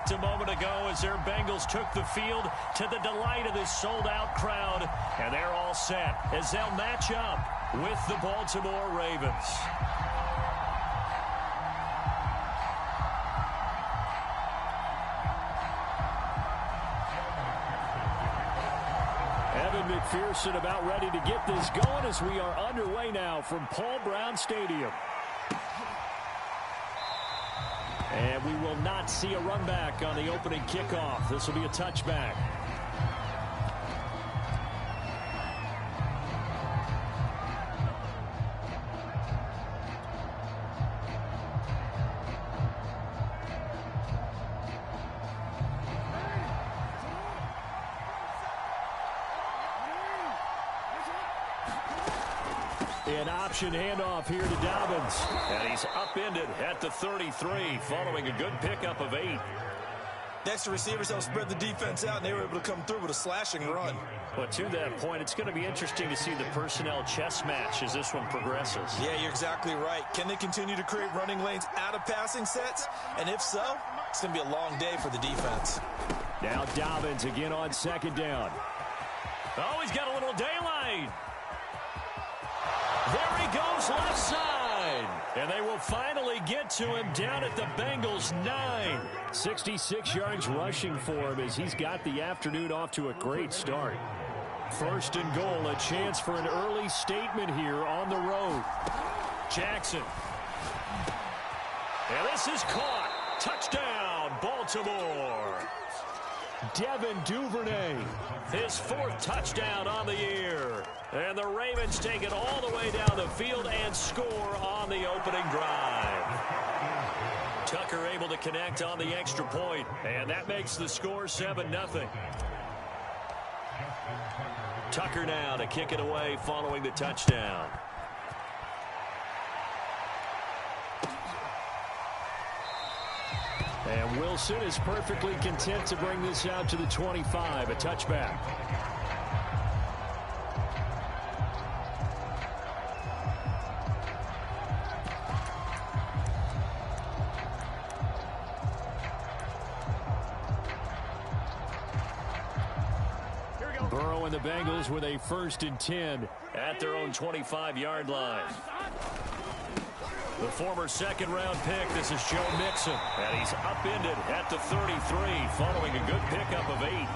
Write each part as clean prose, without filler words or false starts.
just a moment ago as their Bengals took the field to the delight of this sold-out crowd. And they're all set as they'll match up with the Baltimore Ravens. McPherson about ready to get this going as we are underway now from Paul Brown Stadium. And we will not see a run back on the opening kickoff. This will be a touchback. An option handoff here to Dobbins. And he's upended at the 33 following a good pickup of 8. Next receivers helped spread the defense out, and they were able to come through with a slashing run. But to that point, it's going to be interesting to see the personnel chess match as this one progresses. Yeah, you're exactly right. Can they continue to create running lanes out of passing sets? And if so, it's going to be a long day for the defense. Now Dobbins again on second down. Oh, he's got a little daylight. There he goes left side. And they will finally get to him down at the Bengals 9. 66 yards rushing for him as he's got the afternoon off to a great start. First and goal, a chance for an early statement here on the road. Jackson. And this is caught. Touchdown, Baltimore. Devin Duvernay, his 4th touchdown on the year. And the Ravens take it all the way down the field and score on the opening drive. Tucker able to connect on the extra point, and that makes the score 7-0. Tucker now to kick it away following the touchdown. And Wilson is perfectly content to bring this out to the 25, a touchback. Burrow and the Bengals with a 1st and 10 at their own 25-yard line. The former second-round pick, this is Joe Mixon. And he's upended at the 33 following a good pickup of 8.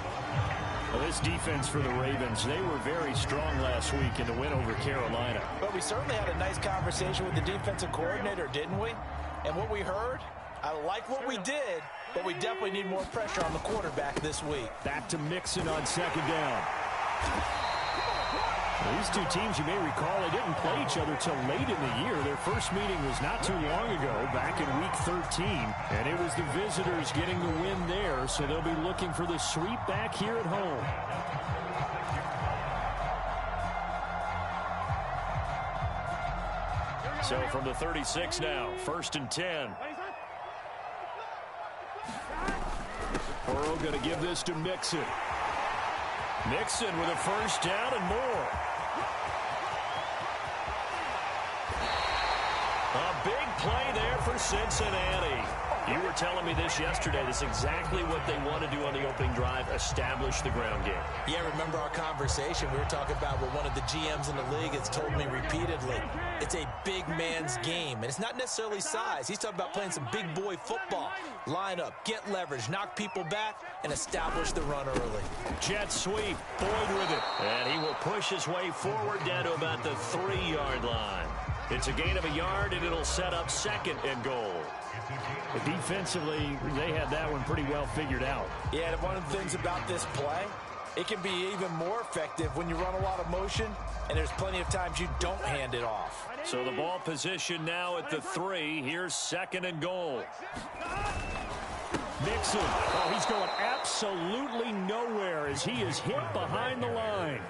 Well, this defense for the Ravens, they were very strong last week in the win over Carolina. But we certainly had a nice conversation with the defensive coordinator, didn't we? And what we heard, I like what we did, but we definitely need more pressure on the quarterback this week. Back to Mixon on second down. These two teams, you may recall, they didn't play each other till late in the year. Their first meeting was not too long ago, back in Week 13. And it was the visitors getting the win there, so they'll be looking for the sweep back here at home. So from the 36 now, 1st and 10. Burrow going to give this to Mixon. Mixon with a 1st down and more. A big play there for Cincinnati. You were telling me this yesterday. This is exactly what they want to do on the opening drive, establish the ground game. Yeah, remember our conversation. We were talking about what one of the GMs in the league has told me repeatedly. It's a big man's game, and it's not necessarily size. He's talking about playing some big boy football. Line up, get leverage, knock people back, and establish the run early. Jet sweep, Boyd with it. And he will push his way forward down to about the 3-yard line. It's a gain of a yard, and it'll set up 2nd and goal. But defensively, they had that one pretty well figured out. Yeah, and one of the things about this play, it can be even more effective when you run a lot of motion, and there's plenty of times you don't hand it off. So the ball position now at the 3. Here's 2nd and goal. Mixon. Oh, he's going absolutely nowhere as he is hit behind the line.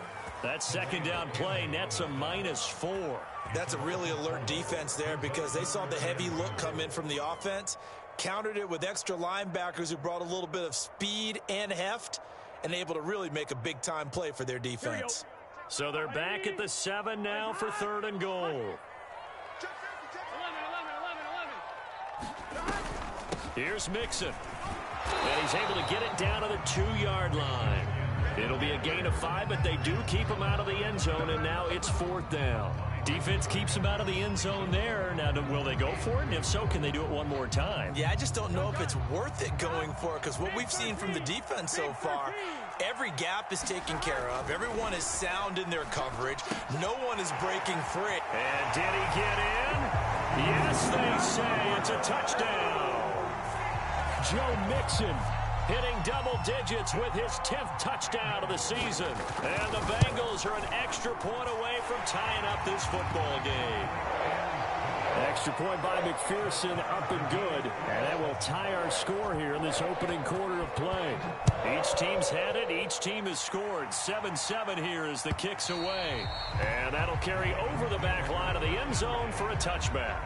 That 2nd down play nets a -4. That's a really alert defense there because they saw the heavy look come in from the offense, countered it with extra linebackers who brought a little bit of speed and heft, and able to really make a big-time play for their defense. So they're back at the 7 now for 3rd and goal. Here's Mixon. And He's able to get it down to the 2-yard line. It'll be a gain of 5, but they do keep him out of the end zone, and now it's 4th down. Defense keeps him out of the end zone there. Now, will they go for it? And if so, can they do it one more time? Yeah, I just don't know if it's worth it going for it, because what we've seen from the defense so far, every gap is taken care of. Everyone is sound in their coverage. No one is breaking free. And did he get in? Yes, they say it's a touchdown. Joe Mixon hitting double digits with his 10th touchdown of the season. And the Bengals are an extra point away from tying up this football game. Extra point by McPherson, up and good. And that will tie our score here in this opening quarter of play. Each team's had it. Each team has scored. 7-7 here as the kick's away. And that'll carry over the back line of the end zone for a touchback.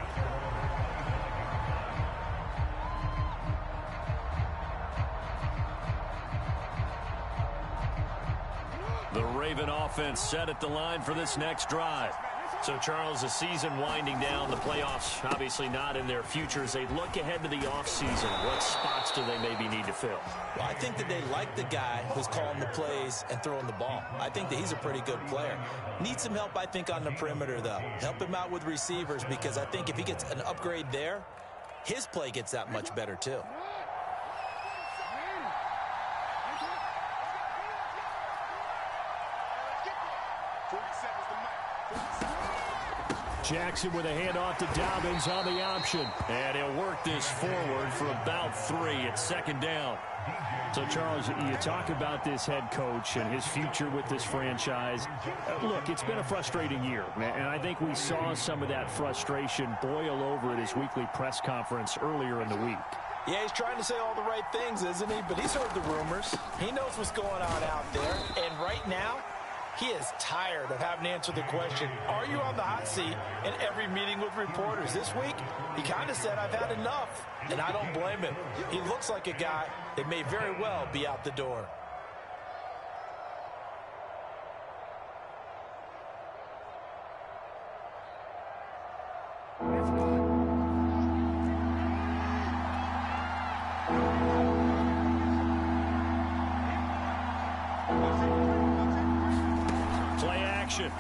The Raven offense set at the line for this next drive. So, Charles, the season winding down, the playoffs obviously not in their future. As they look ahead to the offseason, what spots do they maybe need to fill? Well, I think that they like the guy who's calling the plays and throwing the ball. I think that he's a pretty good player. Needs some help, I think, on the perimeter, though. Help him out with receivers, because I think if he gets an upgrade there, his play gets that much better, too. Jackson with a handoff to Dobbins on the option. And he'll work this forward for about 3. It's 2nd down. So, Charles, you talk about this head coach and his future with this franchise. Look, it's been a frustrating year, and I think we saw some of that frustration boil over at his weekly press conference earlier in the week. Yeah, he's trying to say all the right things, isn't he? But he's heard the rumors. He knows what's going on out there. And right now, he is tired of having to answer the question, are you on the hot seat in every meeting with reporters? This week, he kind of said, I've had enough, and I don't blame him. He looks like a guy that may very well be out the door.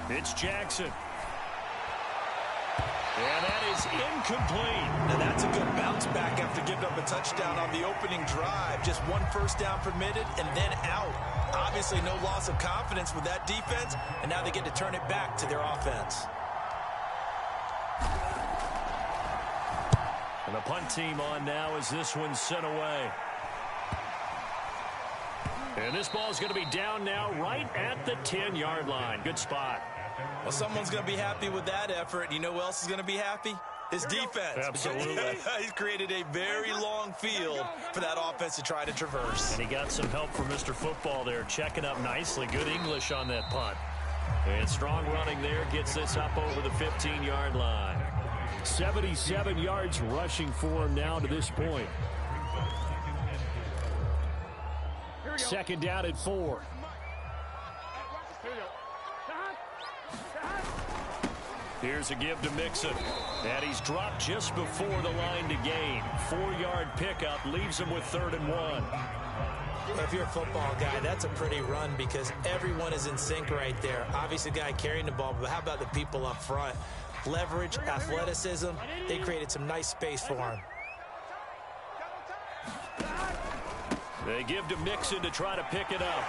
It's Jackson. And that is incomplete. Now that's a good bounce back after giving up a touchdown on the opening drive. Just 1 first down permitted and then out. Obviously no loss of confidence with that defense, and now they get to turn it back to their offense. And the punt team on now as this one's sent away. And this ball's going to be down now right at the 10-yard line. Good spot. Well, someone's going to be happy with that effort. You know who else is going to be happy? His defense. Absolutely. He's created a very long field for that offense to try to traverse. And he got some help from Mr. Football there, checking up nicely. Good English on that punt. And strong running there gets this up over the 15-yard line. 77 yards rushing for him now to this point. 2nd down at 4. Here's a give to Mixon. And he's dropped just before the line to gain. 4-yard pickup leaves him with 3rd and 1. If you're a football guy, that's a pretty run because everyone is in sync right there. Obviously, the guy carrying the ball, but how about the people up front? Leverage, athleticism, they created some nice space for him. They give to Mixon to try to pick it up.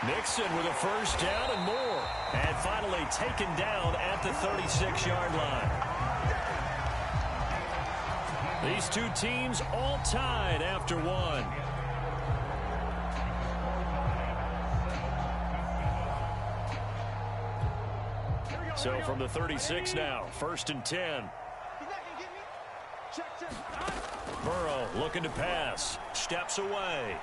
Mixon with a first down and more. And finally taken down at the 36-yard line. These two teams all tied after 1. So from the 36 now, 1st and 10. Burrow looking to pass. Steps away.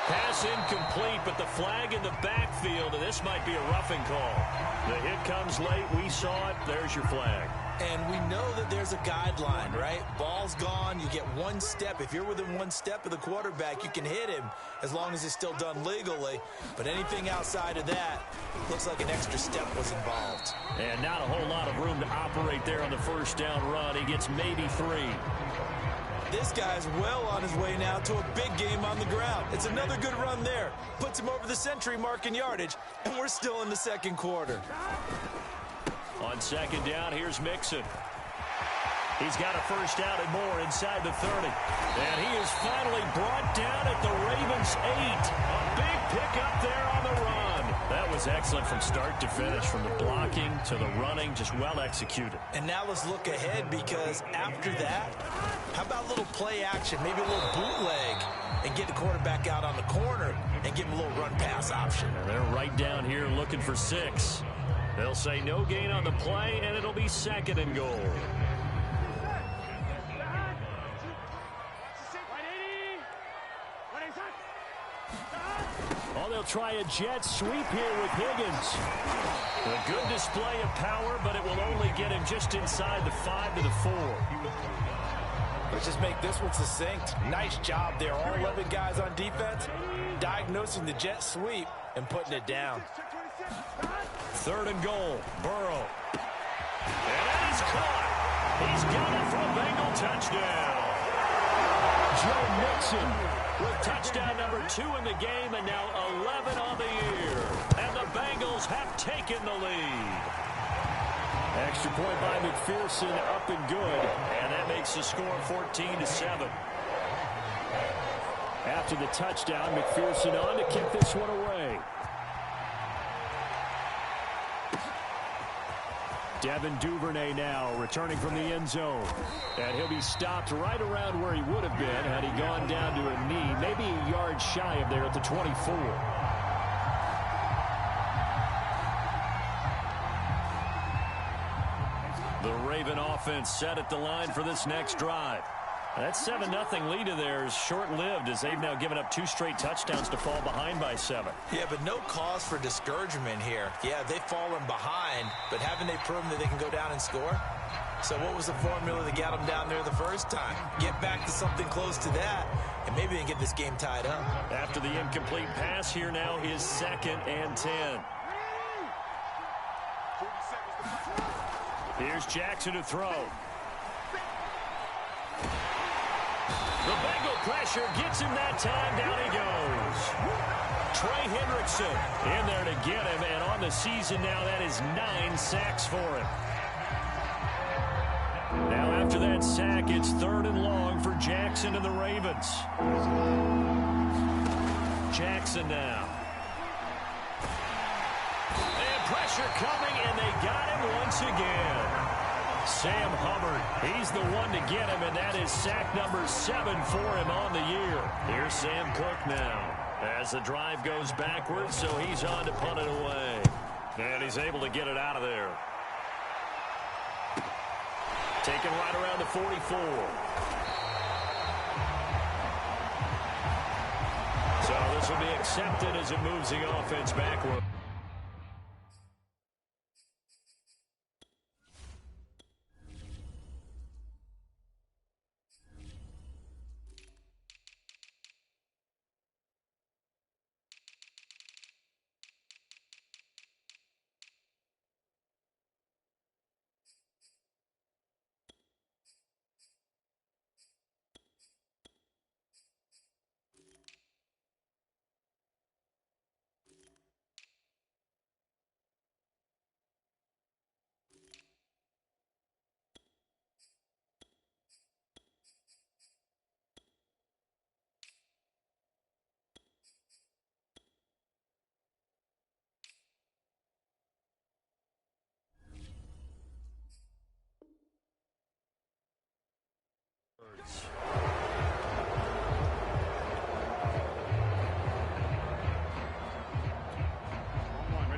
Pass incomplete, but the flag in the backfield, and this might be a roughing call. The hit comes late. We saw it. There's your flag. And we know that there's a guideline, right? Ball's gone. You get 1 step. If you're within 1 step of the quarterback, you can hit him as long as it's still done legally. But anything outside of that, looks like an extra step was involved. And not a whole lot of room to operate there on the first down run. He gets maybe 3. This guy's well on his way now to a big game on the ground. It's another good run there. Puts him over the century mark in yardage, and we're still in the second quarter. On second down, here's Mixon. He's got a first down and more inside the 30. And he is finally brought down at the Ravens' 8. A big pickup there on the run. That was excellent from start to finish, from the blocking to the running, just well executed. And now let's look ahead, because after that, how about a little play action, maybe a little bootleg, and get the quarterback out on the corner and give him a little run-pass option. And they're right down here looking for 6. They'll say no gain on the play, and it'll be second and goal. Oh, they'll try a jet sweep here with Higgins. A good display of power, but it will only get him just inside the 5 to the 4. Let's just make this one succinct. Nice job there. All 11 guys on defense diagnosing the jet sweep and putting it down. Third and goal. Burrow. And that is caught. He's got it for a Bengal touchdown. Joe Mixon with touchdown number 2 in the game, and now 11 on the year. And the Bengals have taken the lead. Extra point by McPherson, up and good. And that makes the score 14-7. After the touchdown, McPherson on to kick this one away. Devin Duvernay now returning from the end zone. And he'll be stopped right around where he would have been had he gone down to a knee, maybe a yard shy of there at the 24. The Raven offense set at the line for this next drive. That 7-0 lead of theirs short-lived, as they've now given up 2 straight touchdowns to fall behind by 7. Yeah, but no cause for discouragement here. Yeah, they've fallen behind, but haven't they proven that they can go down and score? So what was the formula that got them down there the first time? Get back to something close to that, and maybe they can get this game tied up. After the incomplete pass, here now is 2nd and 10. Here's Jackson to throw. The Bengal pressure gets him that time. Down he goes. Trey Hendrickson in there to get him, and on the season now, that is 9 sacks for him. Now after that sack, it's 3rd and long for Jackson and the Ravens. Jackson now. And pressure coming, and they got him once again. Sam Hubbard, he's the one to get him, and that is sack number 7 for him on the year. Here's Sam Cook now as the drive goes backwards, so he's on to punt it away. And he's able to get it out of there. Taken right around the 44. So this will be accepted as it moves the offense backward.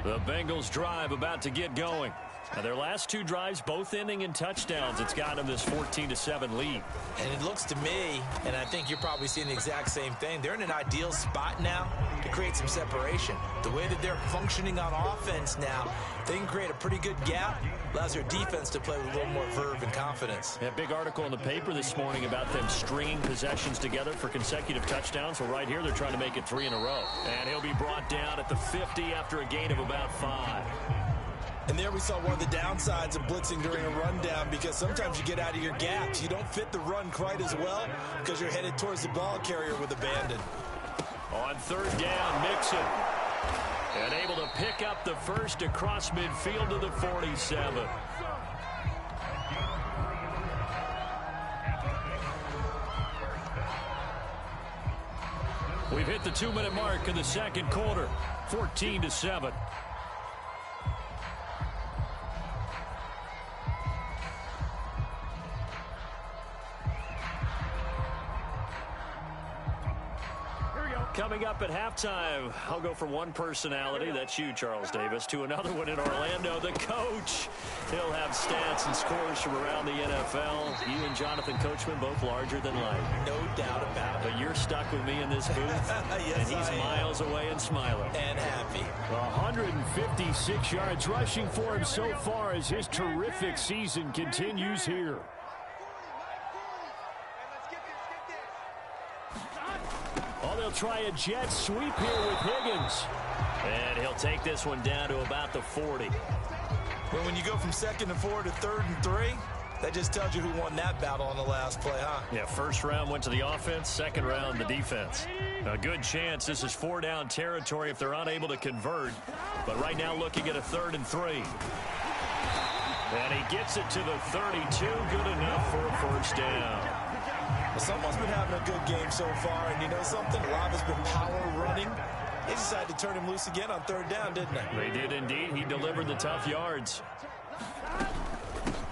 The Bengals drive about to get going. Now their last 2 drives, both ending in touchdowns. It's gotten them this 14-7 lead. And it looks to me, and I think you're probably seeing the exact same thing, they're in an ideal spot now to create some separation. The way that they're functioning on offense now, they can create a pretty good gap, allows their defense to play with a little more verve and confidence. That big article in the paper this morning about them stringing possessions together for consecutive touchdowns. Well, right here, they're trying to make it 3 in a row. And he'll be brought down at the 50 after a gain of about 5. And there we saw one of the downsides of blitzing during a rundown, because sometimes you get out of your gaps. You don't fit the run quite as well because you're headed towards the ball carrier with abandon. On third down, Mixon. And able to pick up the first across midfield to the 47. We've hit the 2-minute mark in the second quarter, 14-7. Coming up at halftime, I'll go from one personality, that's you, Charles Davis, to another one in Orlando, the coach. He'll have stats and scores from around the NFL. You and Jonathan Coachman, both larger than life. No doubt about it. But you're stuck with me in this booth, yes, and he's miles away and smiling. And happy. 156 yards rushing for him so far as his terrific season continues here. They'll try a jet sweep here with Higgins. And he'll take this one down to about the 40. Well, when you go from 2nd and 4 to 3rd and 3, that just tells you who won that battle on the last play, huh? Yeah, first round went to the offense, second round the defense. A good chance this is 4-down territory if they're unable to convert. But right now looking at a 3rd and 3. And he gets it to the 32. Good enough for a first down. Someone's been having a good game so far, and you know something? A lot has been power running. They decided to turn him loose again on 3rd down, didn't they? They did indeed. He delivered the tough yards.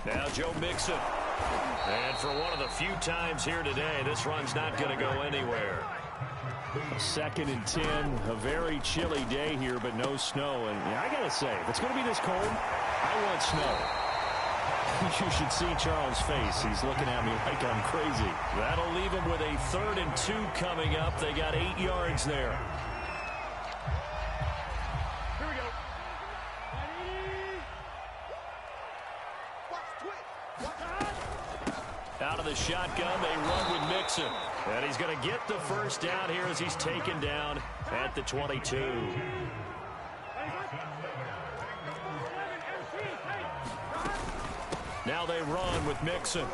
Now Joe Mixon. And for one of the few times here today, this run's not going to go anywhere. 2nd and 10, a very chilly day here, but no snow. And I got to say, if it's going to be this cold, I want snow. You should see Charles' face. He's looking at me like I'm crazy. That'll leave him with a 3rd and 2 coming up. They got 8 yards there. Here we go. Out of the shotgun, they run with Mixon. And he's going to get the first down here as he's taken down at the 22. Now they run with Mixon.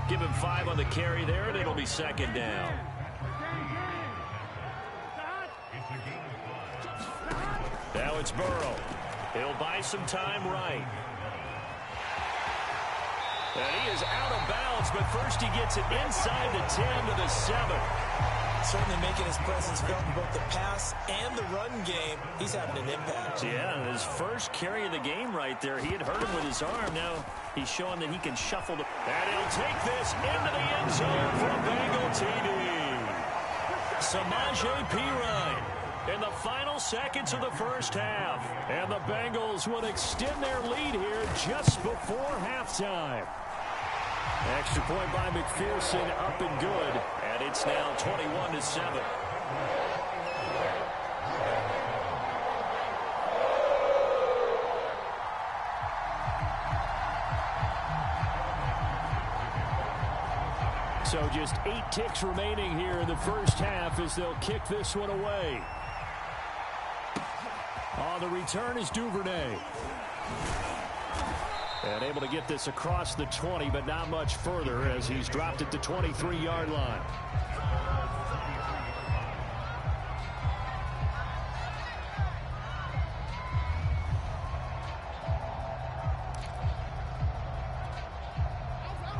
Give him 5 on the carry there, and it'll be 2nd down. Now it's Burrow. He'll buy some time right. And he is out of bounds, but first he gets it inside the 10 to the 7. Certainly making his presence felt in both the pass and the run game. He's having an impact. Yeah, his first carry of the game right there. He had hurt him with his arm. Now he's showing that he can shuffle. And he'll take this into the end zone for a Bengal TD. Samaje Perine in the final seconds of the first half. And the Bengals would extend their lead here just before halftime. Extra point by McPherson, up and good. And it's now 21-7. So just 8 ticks remaining here in the first half as they'll kick this one away. On the return is Duvernay. And able to get this across the 20, but not much further as he's dropped at the 23-yard line.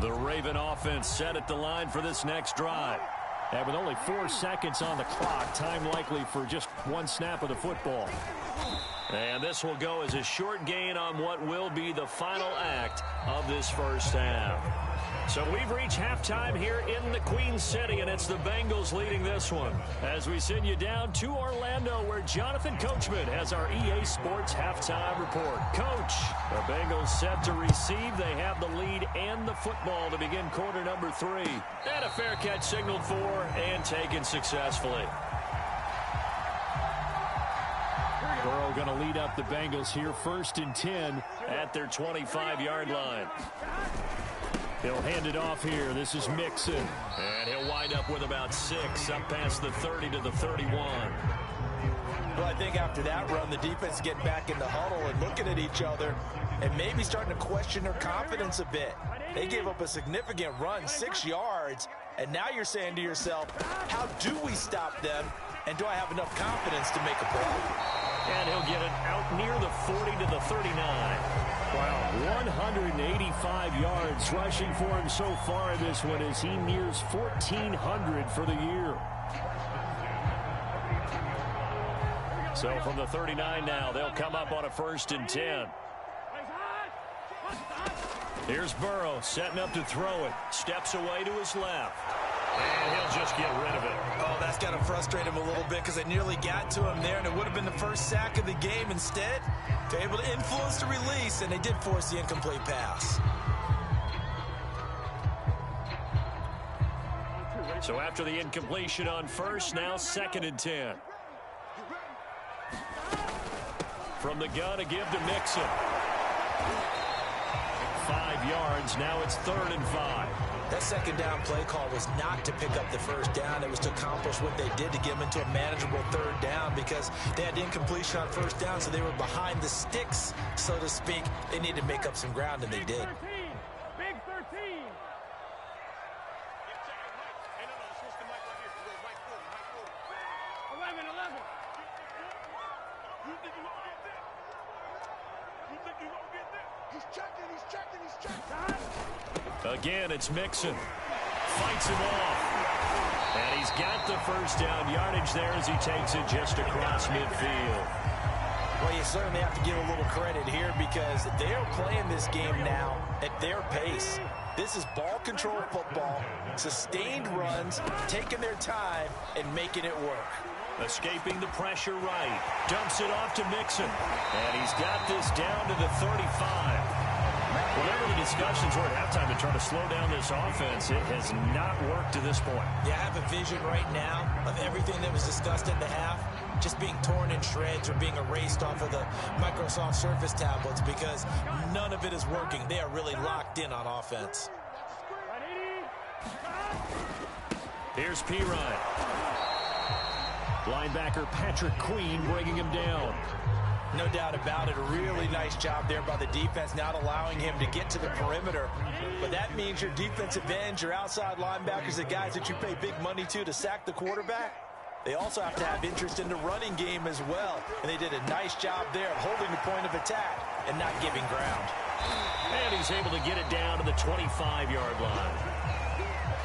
The Raven offense set at the line for this next drive. And with only 4 seconds on the clock, time likely for just 1 snap of the football. And this will go as a short gain on what will be the final act of this first half. So we've reached halftime here in the Queen City, and it's the Bengals leading this one. As we send you down to Orlando, where Jonathan Coachman has our EA Sports halftime report. Coach, the Bengals set to receive. They have the lead and the football to begin quarter number 3. And a fair catch signaled for and taken successfully. Burrow going to lead up the Bengals here, 1st and 10 at their 25-yard line. He'll hand it off here. This is Mixon. And he'll wind up with about 6, up past the 30 to the 31. Well, I think after that run, the defense is getting back in the huddle and looking at each other and maybe starting to question their confidence a bit. They gave up a significant run, 6 yards, and now you're saying to yourself, how do we stop them, and do I have enough confidence to make a play? And he'll get it out near the 40 to the 39. Wow, 185 yards rushing for him so far in this one as he nears 1,400 for the year. So from the 39 now, they'll come up on a 1st and 10. Here's Burrow setting up to throw it. Steps away to his left. And he'll just get rid of it. Oh, that's got to frustrate him a little bit because they nearly got to him there, and it would have been the first sack of the game. Instead, they're able to influence the release, and they did force the incomplete pass. So after the incompletion on 1st, now 2nd and 10. From the gun, a give to Mixon. 5 yards. Now it's 3rd and 5. That 2nd down play call was not to pick up the 1st down. It was to accomplish what they did to get them into a manageable 3rd down because they had incompletion on 1st down, so they were behind the sticks, so to speak. They needed to make up some ground, and they did. Big 13. 11. You think you're going to get this? You think you're going to get this? He's checking. Again, it's Mixon. Fights him off. And he's got the 1st down yardage there as he takes it just across midfield. Well, you certainly have to give a little credit here because they're playing this game now at their pace. This is ball control football, sustained runs, taking their time, and making it work. Escaping the pressure right. Dumps it off to Mixon. And he's got this down to the 35. Whatever the discussions were at halftime to try to slow down this offense, it has not worked to this point. Yeah, I have a vision right now of everything that was discussed at the half just being torn in shreds or being erased off of the Microsoft Surface tablets because none of it is working. They are really locked in on offense. Here's Pirine. Linebacker Patrick Queen bringing him down. No doubt about it. A really nice job there by the defense, not allowing him to get to the perimeter. But that means your defensive ends, your outside linebackers, the guys that you pay big money to sack the quarterback, they also have to have interest in the running game as well. And they did a nice job there of holding the point of attack and not giving ground. And he's able to get it down to the 25-yard line.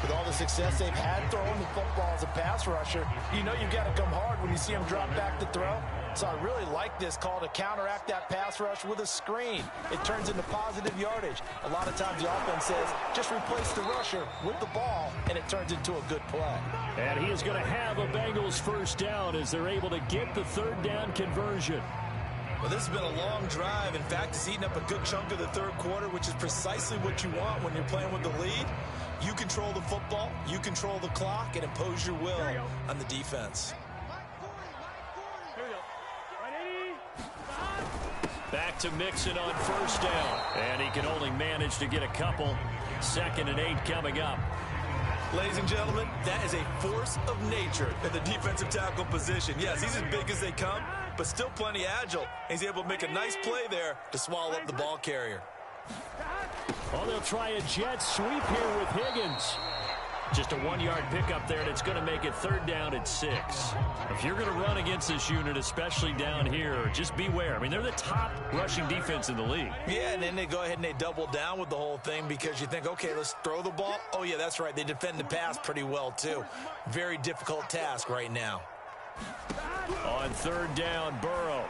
With all the success they've had throwing the football as a pass rusher, you know you've got to come hard when you see them drop back to throw. So I really like this call to counteract that pass rush with a screen. It turns into positive yardage. A lot of times the offense says, just replace the rusher with the ball, and it turns into a good play. And he is going to have a Bengals 1st down as they're able to get the 3rd down conversion. Well, this has been a long drive. In fact, it's eaten up a good chunk of the 3rd quarter, which is precisely what you want when you're playing with the lead. You control the football, you control the clock, and impose your will on the defense. Back to Mixon on 1st down. And he can only manage to get a couple. 2nd and 8 coming up. Ladies and gentlemen, that is a force of nature in the defensive tackle position. Yes, he's as big as they come, but still plenty agile. He's able to make a nice play there to swallow up the ball carrier. Oh, they'll try a jet sweep here with Higgins. Just a 1-yard pickup there, and it's going to make it 3rd down at 6. If you're going to run against this unit, especially down here, just beware. I mean, they're the top rushing defense in the league. Yeah, and then they go ahead and they double down with the whole thing because you think, okay, let's throw the ball. Oh, yeah, that's right. They defend the pass pretty well, too. Very difficult task right now. On 3rd down, Burrow.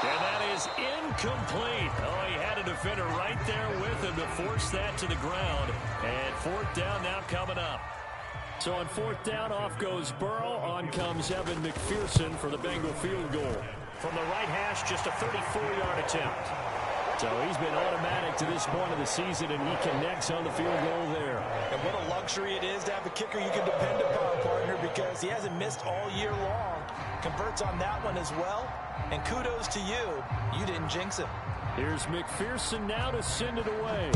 And that is incomplete. Oh, he had a defender right there with him to force that to the ground. And 4th down now coming up. So on 4th down, off goes Burrow. On comes Evan McPherson for the Bengal field goal. From the right hash, just a 34-yard attempt. So he's been automatic to this point of the season, and he connects on the field goal there. And what a luxury it is to have a kicker you can depend upon, partner, because he hasn't missed all year long. Converts on that one as well. And kudos to you. You didn't jinx him. Here's McPherson now to send it away.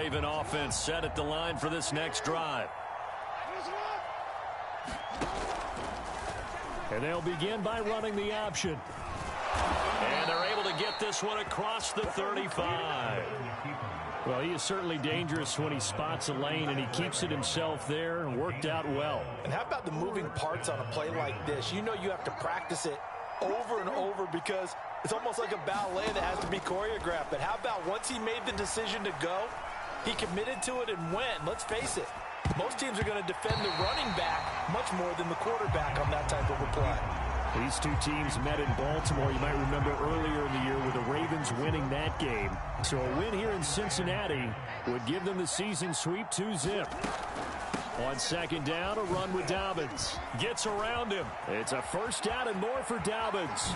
Raven offense set at the line for this next drive. And they'll begin by running the option. And they're able to get this one across the 35. Well, he is certainly dangerous when he spots a lane, and he keeps it himself there and worked out well. And how about the moving parts on a play like this? You know you have to practice it over and over because it's almost like a ballet that has to be choreographed. But how about once he made the decision to go, he committed to it and went. Let's face it, most teams are going to defend the running back much more than the quarterback on that type of a play. These two teams met in Baltimore, you might remember, earlier in the year with the Ravens winning that game. So a win here in Cincinnati would give them the season sweep 2-zip. On second down, a run with Dobbins. Gets around him. It's a first down and more for Dobbins.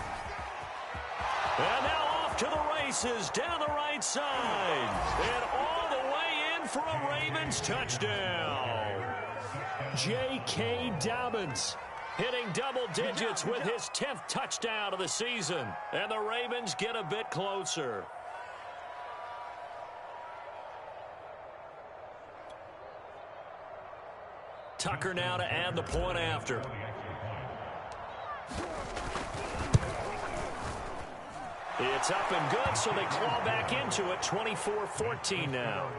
And now off to the races down the right side. And all the way in for a Ravens touchdown. J.K. Dobbins hitting double digits with his 10th touchdown of the season. And the Ravens get a bit closer. Tucker now to add the point after. It's up and good, so they claw back into it. 24-14 now.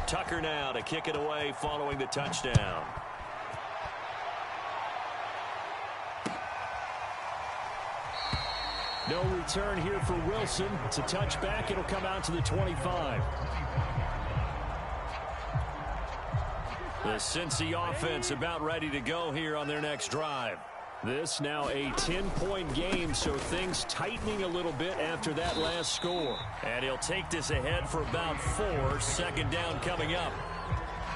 Tucker now to kick it away following the touchdown. No return here for Wilson. It's a touchback. It'll come out to the 25. The Cincy offense about ready to go here on their next drive. This now a 10-point game, so things tightening a little bit after that last score. And he'll take this ahead for about 4. Second down coming up.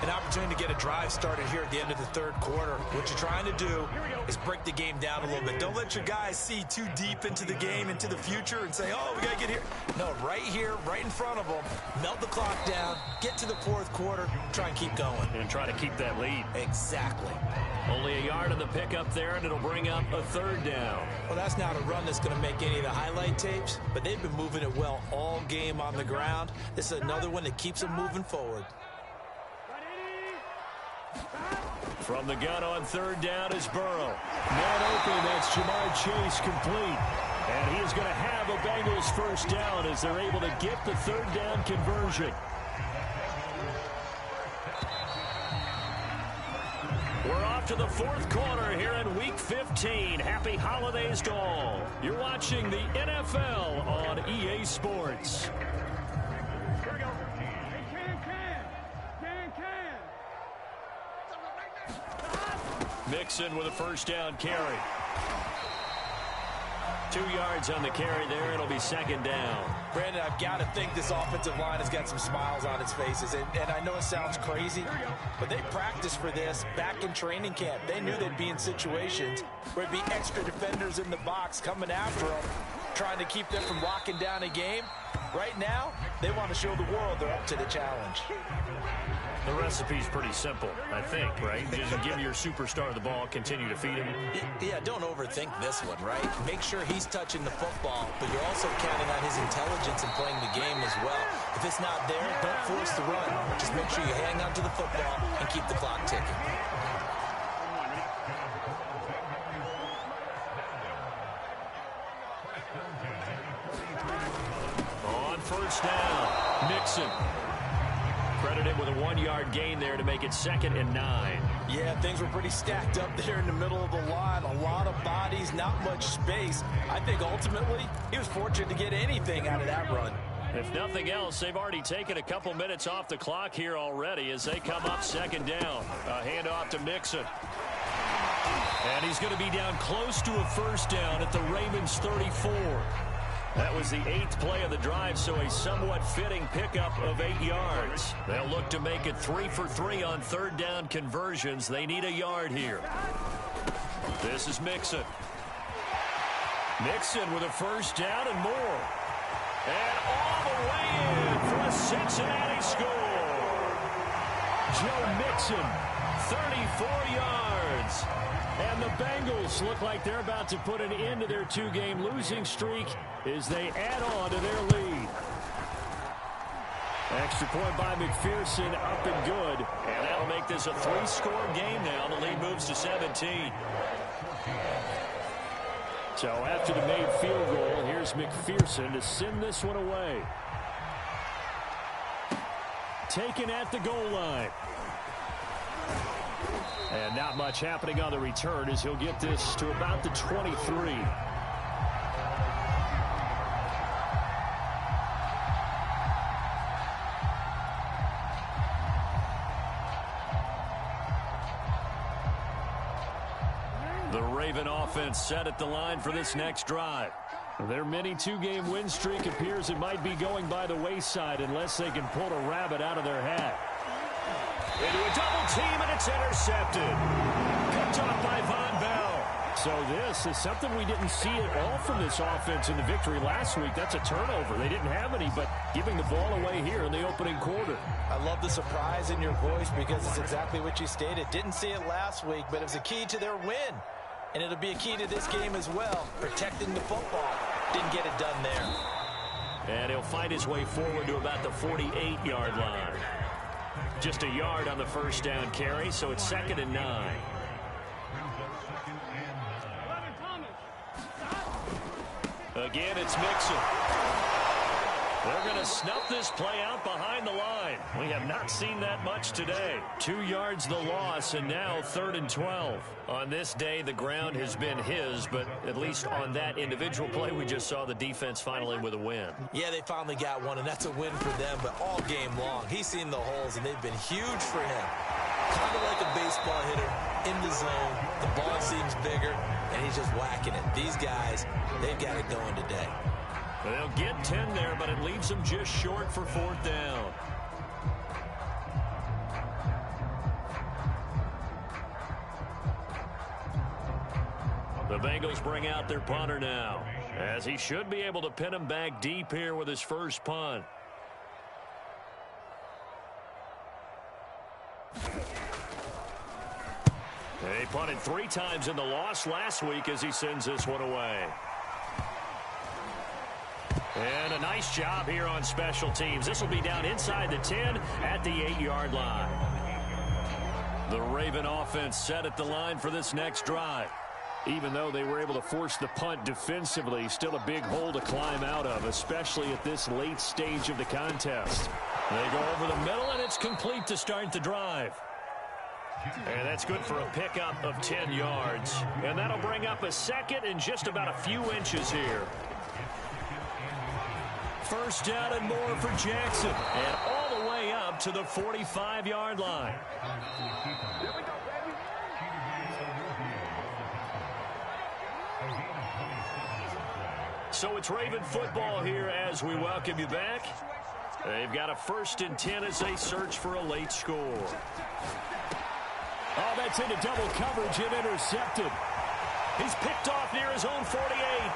An opportunity to get a drive started here at the end of the third quarter. What you're trying to do is break the game down a little bit. Don't let your guys see too deep into the game, into the future, and say, oh, we got to get here. No, right here, right in front of them, melt the clock down, get to the fourth quarter, try and keep going. And try to keep that lead. Exactly. Only a yard of the pickup there, and it'll bring up a third down. Well, that's not a run that's going to make any of the highlight tapes, but they've been moving it well all game on the ground. This is another one that keeps them moving forward. From the gun on third down is Burrow. Man open, that's Jamar Chase complete. And he is going to have a Bengals first down as they're able to get the third down conversion. We're off to the fourth quarter here in Week 15. Happy holidays to all. You're watching the NFL on EA Sports. Here we go. Mixon with a first down carry. 2 yards on the carry there. It'll be second down. Brandon, I've got to think this offensive line has got some smiles on its faces. And I know it sounds crazy, but they practiced for this back in training camp. They knew they'd be in situations where it'd be extra defenders in the box coming after them, trying to keep them from locking down a game. Right now, they want to show the world they're up to the challenge. The recipe's pretty simple, I think, right? Just give your superstar the ball, continue to feed him. Yeah, don't overthink this one, right? Make sure he's touching the football, but you're also counting on his intelligence in playing the game as well. If it's not there, don't force the run. Just make sure you hang on to the football and keep the clock ticking. On first down, Mixon. Credited with a 1-yard gain there to make it 2nd and 9. Yeah, things were pretty stacked up there in the middle of the line. A lot of bodies, not much space. I think ultimately he was fortunate to get anything out of that run. If nothing else, they've already taken a couple minutes off the clock here already as they come up second down. A handoff to Mixon. And he's going to be down close to a first down at the Ravens 34. That was the 8th play of the drive, so a somewhat fitting pickup of 8 yards. They'll look to make it 3 for 3 on third down conversions. They need a yard here. This is Mixon. Mixon with a first down and more. And all the way in for a Cincinnati score. Joe Mixon, 34 yards. And the Bengals Bengals look like they're about to put an end to their two-game losing streak as they add on to their lead. Extra point by McPherson, up and good. And that'll make this a 3-score game now. The lead moves to 17. So after the made field goal, here's McPherson to send this one away. Taken at the goal line. And not much happening on the return as he'll get this to about the 23. The Raven offense set at the line for this next drive. Their mini two-game win streak appears it might be going by the wayside unless they can pull a rabbit out of their hat. Into a double team, and it's intercepted. Picked off by Von Bell. So this is something we didn't see at all from this offense in the victory last week. That's a turnover. They didn't have any, but giving the ball away here in the opening quarter. I love the surprise in your voice because it's exactly what you stated. Didn't see it last week, but it was a key to their win. And it'll be a key to this game as well, protecting the football. Didn't get it done there. And he'll find his way forward to about the 48-yard line. Just a yard on the first down carry, so it's 2nd and 9. Again, it's Mixon. They're going to snuff this play out behind the line. We have not seen that much today. 2 yards the loss, and now 3rd and 12. On this day, the ground has been his, but at least on that individual play, we just saw the defense finally with a win. Yeah, they finally got one, and that's a win for them, but all game long, he's seen the holes, and they've been huge for him. Kind of like a baseball hitter in the zone. The ball seems bigger, and he's just whacking it. These guys, they've got it going today. They'll get 10 there, but it leaves them just short for 4th down. The Bengals bring out their punter now, as he should be able to pin him back deep here with his first punt. He punted 3 times in the loss last week as he sends this one away. And a nice job here on special teams. This will be down inside the 10 at the 8-yard line. The Raven offense set at the line for this next drive. Even though they were able to force the punt defensively, still a big hole to climb out of, especially at this late stage of the contest. They go over the middle, and it's complete to start the drive. And that's good for a pickup of 10 yards. And that'll bring up a 2nd and just about a few inches here. First down and more for Jackson. And all the way up to the 45-yard line. So it's Raven football here as we welcome you back. They've got a 1st and 10 as they search for a late score. Oh, that's into double coverage and intercepted. He's picked off near his own 48.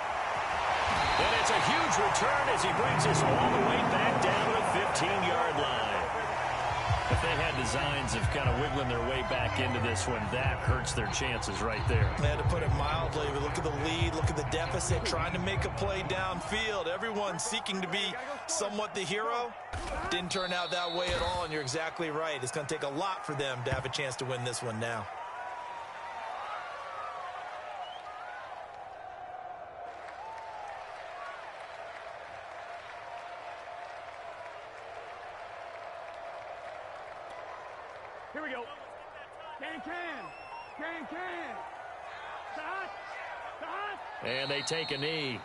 And it's a huge return as he brings us all the way back down to the 15-yard line. If they had designs of kind of wiggling their way back into this one, that hurts their chances right there. They had to put it mildly, but look at the lead, look at the deficit, trying to make a play downfield. Everyone seeking to be somewhat the hero. Didn't turn out that way at all, and you're exactly right. It's going to take a lot for them to have a chance to win this one now. Here we go. Can. Stop. And they take a knee.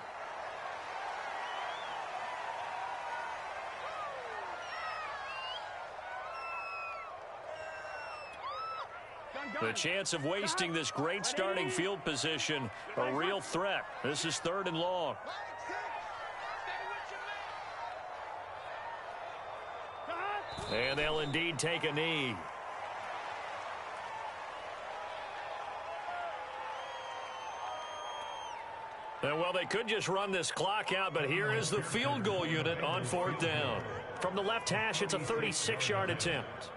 The chance of wasting this great starting field position, a real threat. This is 3rd and long. And they'll indeed take a knee. And well, they could just run this clock out, but here is the field goal unit on 4th down. From the left hash, it's a 36-yard attempt.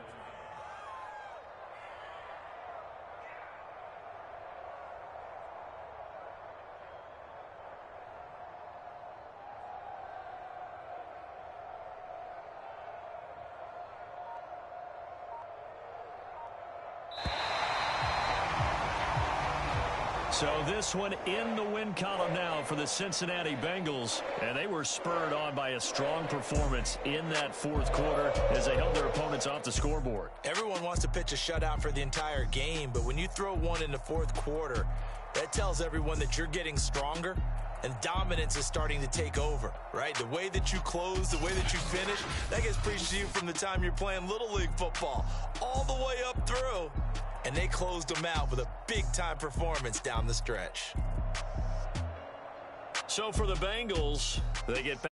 So this one in the win column now for the Cincinnati Bengals, and they were spurred on by a strong performance in that fourth quarter as they held their opponents off the scoreboard. Everyone wants to pitch a shutout for the entire game, but when you throw one in the fourth quarter, that tells everyone that you're getting stronger and dominance is starting to take over, right? The way that you close, the way that you finish, that gets preached to you from the time you're playing Little League football all the way up through. And they closed them out with a big-time performance down the stretch. So for the Bengals, they get back.